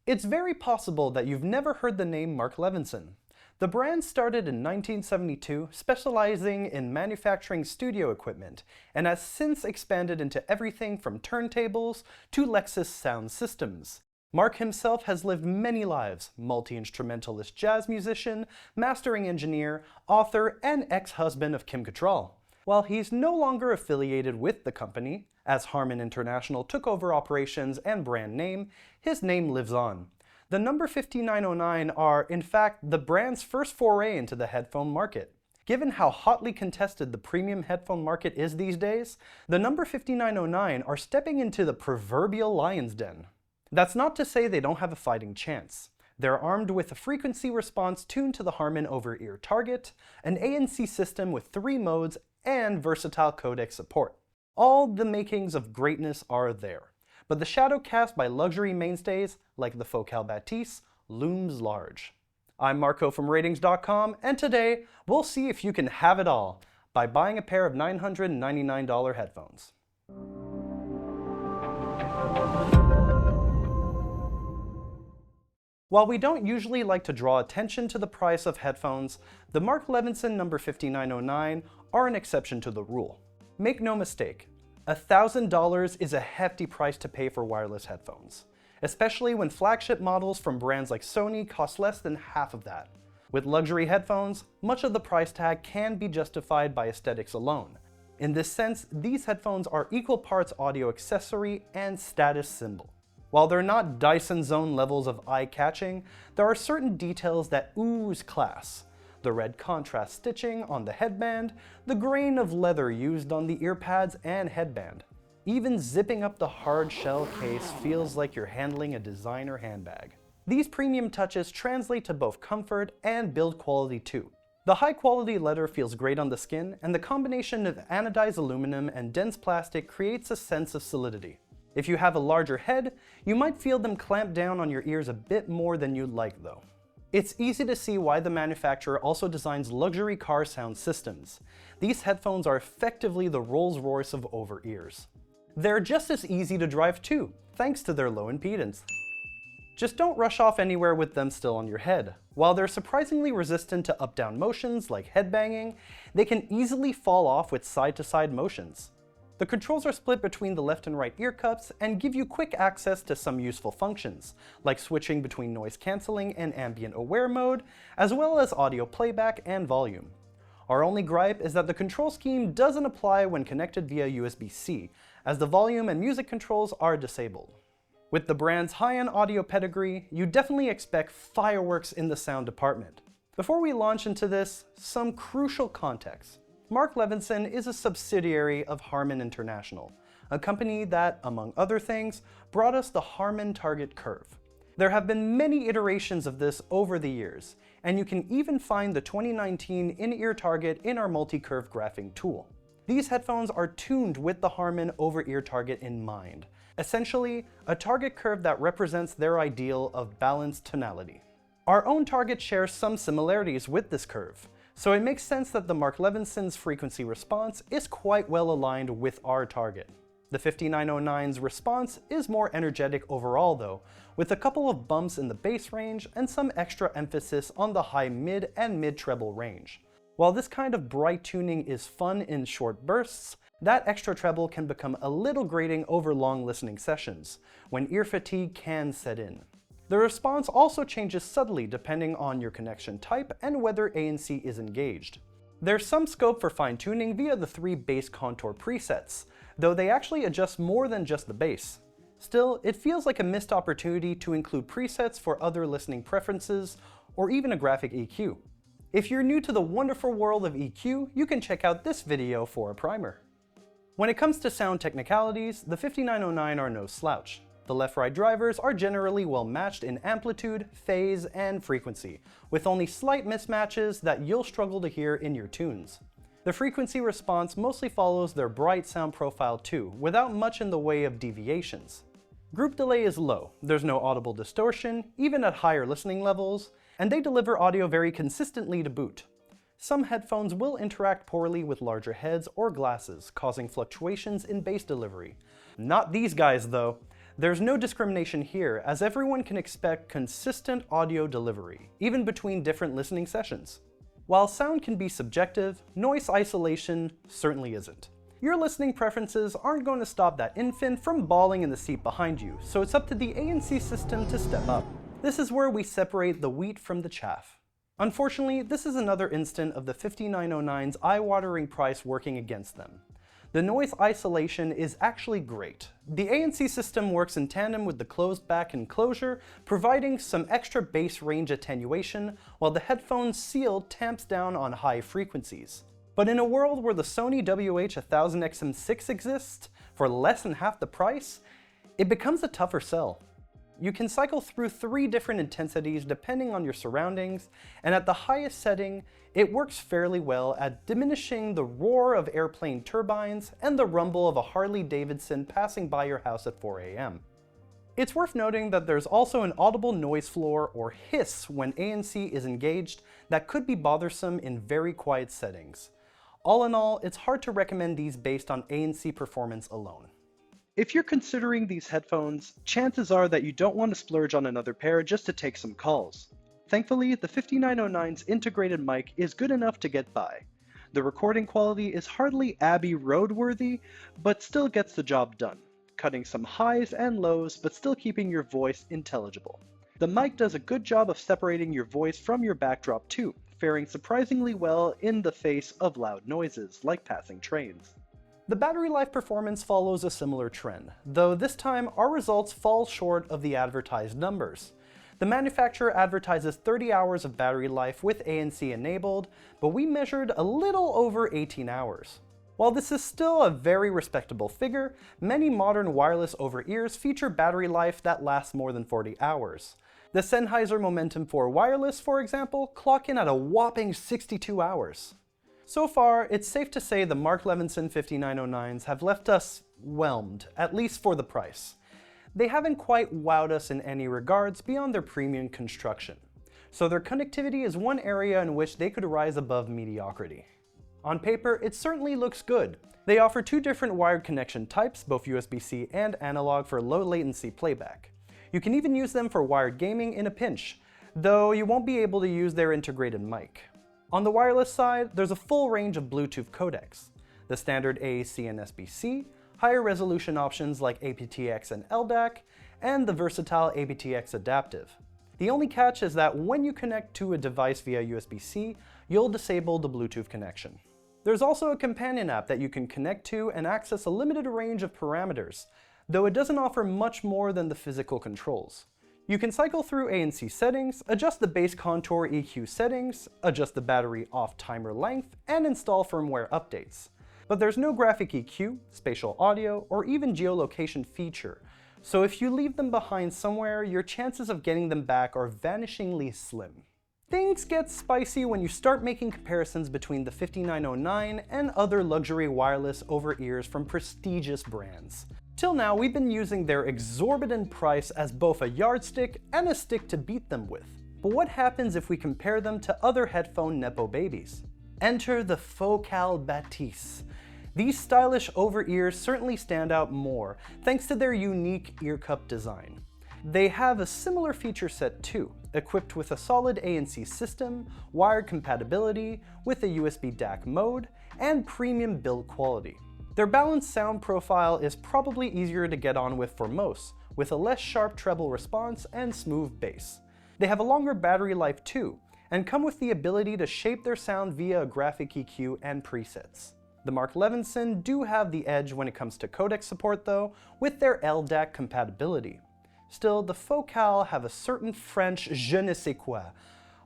It's very possible that you've never heard the name Mark Levinson. The brand started in 1972, specializing in manufacturing studio equipment, and has since expanded into everything from turntables to Lexus sound systems. Mark himself has lived many lives: multi-instrumentalist jazz musician, mastering engineer, author, and ex-husband of Kim Cattrall. While he's no longer affiliated with the company, as Harman International took over operations and brand name, his name lives on. The number 5909 are, in fact, the brand's first foray into the headphone market. Given how hotly contested the premium headphone market is these days, the number 5909 are stepping into the proverbial lion's den. That's not to say they don't have a fighting chance. They're armed with a frequency response tuned to the Harman over-ear target, an ANC system with 3 modes, and versatile codec support. All the makings of greatness are there, but the shadow cast by luxury mainstays like the Focal Batiste looms large. I'm Marco from Rtings.com, and today we'll see if you can have it all by buying a pair of $999 headphones. While we don't usually like to draw attention to the price of headphones, the Mark Levinson Nº 5909 are an exception to the rule. Make no mistake, $1,000 is a hefty price to pay for wireless headphones, especially when flagship models from brands like Sony cost less than half of that. With luxury headphones, much of the price tag can be justified by aesthetics alone. In this sense, these headphones are equal parts audio accessory and status symbol. While they're not Dyson Zone levels of eye-catching, there are certain details that ooze class. The red contrast stitching on the headband, the grain of leather used on the ear pads and headband. Even zipping up the hard shell case feels like you're handling a designer handbag. These premium touches translate to both comfort and build quality too. The high-quality leather feels great on the skin, and the combination of anodized aluminum and dense plastic creates a sense of solidity. If you have a larger head, you might feel them clamp down on your ears a bit more than you'd like though. It's easy to see why the manufacturer also designs luxury car sound systems. These headphones are effectively the Rolls-Royce of over-ears. They're just as easy to drive too, thanks to their low impedance. Just don't rush off anywhere with them still on your head. While they're surprisingly resistant to up-down motions like headbanging, they can easily fall off with side-to-side motions. The controls are split between the left and right ear cups and give you quick access to some useful functions, like switching between noise cancelling and ambient aware mode, as well as audio playback and volume. Our only gripe is that the control scheme doesn't apply when connected via USB-C, as the volume and music controls are disabled. With the brand's high-end audio pedigree, you definitely expect fireworks in the sound department. Before we launch into this, some crucial context. Mark Levinson is a subsidiary of Harman International, a company that, among other things, brought us the Harman target curve. There have been many iterations of this over the years, and you can even find the 2019 in-ear target in our multi-curve graphing tool. These headphones are tuned with the Harman over-ear target in mind, essentially a target curve that represents their ideal of balanced tonality. Our own target shares some similarities with this curve, so it makes sense that the Mark Levinson's frequency response is quite well aligned with our target. The 5909's response is more energetic overall though, with a couple of bumps in the bass range and some extra emphasis on the high mid and mid treble range. While this kind of bright tuning is fun in short bursts, that extra treble can become a little grating over long listening sessions, when ear fatigue can set in. The response also changes subtly depending on your connection type and whether ANC is engaged. There's some scope for fine-tuning via the 3 bass contour presets, though they actually adjust more than just the bass. Still, it feels like a missed opportunity to include presets for other listening preferences, or even a graphic EQ. If you're new to the wonderful world of EQ, you can check out this video for a primer. When it comes to sound technicalities, the 5909 are no slouch. The left-right drivers are generally well matched in amplitude, phase, and frequency, with only slight mismatches that you'll struggle to hear in your tunes. The frequency response mostly follows their bright sound profile too, without much in the way of deviations. Group delay is low, there's no audible distortion, even at higher listening levels, and they deliver audio very consistently to boot. Some headphones will interact poorly with larger heads or glasses, causing fluctuations in bass delivery. Not these guys though. There's no discrimination here, as everyone can expect consistent audio delivery, even between different listening sessions. While sound can be subjective, noise isolation certainly isn't. Your listening preferences aren't going to stop that infant from bawling in the seat behind you, so it's up to the ANC system to step up. This is where we separate the wheat from the chaff. Unfortunately, this is another instant of the 5909's eye-watering price working against them. The noise isolation is actually great. The ANC system works in tandem with the closed back enclosure, providing some extra bass range attenuation, while the headphone's seal tamps down on high frequencies. But in a world where the Sony WH-1000XM6 exists for less than half the price, it becomes a tougher sell. You can cycle through 3 different intensities depending on your surroundings, and at the highest setting, it works fairly well at diminishing the roar of airplane turbines and the rumble of a Harley-Davidson passing by your house at 4 a.m. It's worth noting that there's also an audible noise floor or hiss when ANC is engaged that could be bothersome in very quiet settings. All in all, it's hard to recommend these based on ANC performance alone. If you're considering these headphones, chances are that you don't want to splurge on another pair just to take some calls. Thankfully, the 5909's integrated mic is good enough to get by. The recording quality is hardly Abbey Road-worthy, but still gets the job done, cutting some highs and lows but still keeping your voice intelligible. The mic does a good job of separating your voice from your backdrop too, faring surprisingly well in the face of loud noises like passing trains. The battery life performance follows a similar trend, though this time our results fall short of the advertised numbers. The manufacturer advertises 30 hours of battery life with ANC enabled, but we measured a little over 18 hours. While this is still a very respectable figure, many modern wireless over-ears feature battery life that lasts more than 40 hours. The Sennheiser Momentum 4 Wireless, for example, clock in at a whopping 62 hours. So far, it's safe to say the Mark Levinson 5909s have left us whelmed, at least for the price. They haven't quite wowed us in any regards beyond their premium construction, so their connectivity is one area in which they could rise above mediocrity. On paper, it certainly looks good. They offer 2 different wired connection types, both USB-C and analog, for low latency playback. You can even use them for wired gaming in a pinch, though you won't be able to use their integrated mic. On the wireless side, there's a full range of Bluetooth codecs, the standard AAC and SBC, higher resolution options like aptX and LDAC, and the versatile aptX adaptive. The only catch is that when you connect to a device via USB-C, you'll disable the Bluetooth connection. There's also a companion app that you can connect to and access a limited range of parameters, though it doesn't offer much more than the physical controls. You can cycle through ANC settings, adjust the bass contour EQ settings, adjust the battery off timer length, and install firmware updates. But there's no graphic EQ, spatial audio, or even geolocation feature, so if you leave them behind somewhere, your chances of getting them back are vanishingly slim. Things get spicy when you start making comparisons between the 5909 and other luxury wireless over-ears from prestigious brands. Till now, we've been using their exorbitant price as both a yardstick and a stick to beat them with. But what happens if we compare them to other headphone nepo babies? Enter the Focal Batisse. These stylish over-ears certainly stand out more, thanks to their unique ear cup design. They have a similar feature set too, equipped with a solid ANC system, wired compatibility with a USB DAC mode, and premium build quality. Their balanced sound profile is probably easier to get on with for most, with a less sharp treble response and smooth bass. They have a longer battery life too, and come with the ability to shape their sound via a graphic EQ and presets. The Mark Levinson do have the edge when it comes to codec support though, with their LDAC compatibility. Still, the Focal have a certain French je ne sais quoi.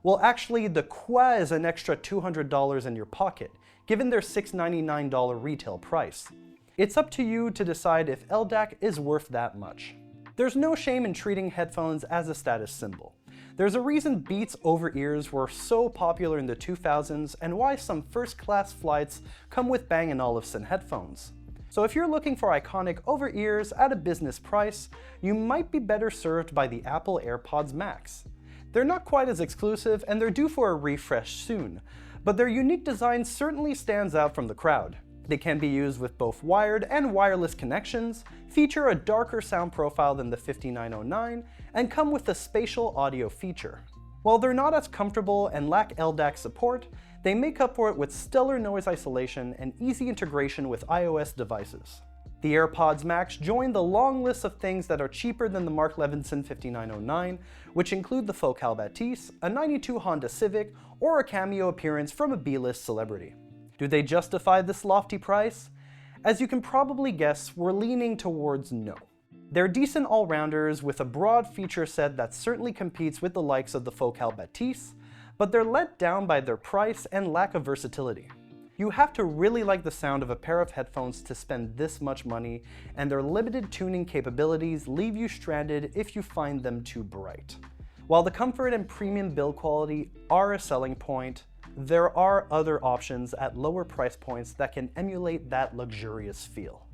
Well, actually, the quoi is an extra $200 in your pocket, given their $699 retail price. It's up to you to decide if LDAC is worth that much. There's no shame in treating headphones as a status symbol. There's a reason Beats over-ears were so popular in the 2000s and why some first-class flights come with Bang & Olufsen headphones. So if you're looking for iconic over-ears at a business price, you might be better served by the Apple AirPods Max. They're not quite as exclusive and they're due for a refresh soon, but their unique design certainly stands out from the crowd. They can be used with both wired and wireless connections, feature a darker sound profile than the 5909, and come with a spatial audio feature. While they're not as comfortable and lack LDAC support, they make up for it with stellar noise isolation and easy integration with iOS devices. The AirPods Max join the long list of things that are cheaper than the Mark Levinson 5909, which include the Focal Batiste, a '92 Honda Civic, or a cameo appearance from a B-list celebrity. Do they justify this lofty price? As you can probably guess, we're leaning towards no. They're decent all-rounders with a broad feature set that certainly competes with the likes of the Focal Batiste, but they're let down by their price and lack of versatility. You have to really like the sound of a pair of headphones to spend this much money, and their limited tuning capabilities leave you stranded if you find them too bright. While the comfort and premium build quality are a selling point, there are other options at lower price points that can emulate that luxurious feel.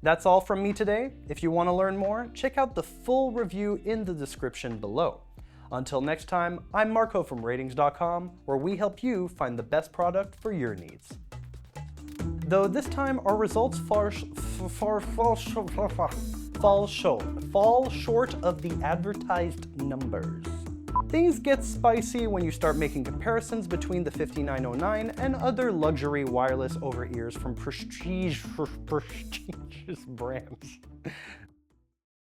That's all from me today. If you want to learn more, check out the full review in the description below. Until next time, I'm Marco from Rtings.com, where we help you find the best product for your needs. Though this time our results fall short of the advertised numbers. Things get spicy when you start making comparisons between the 5909 and other luxury wireless over-ears from prestigious brands.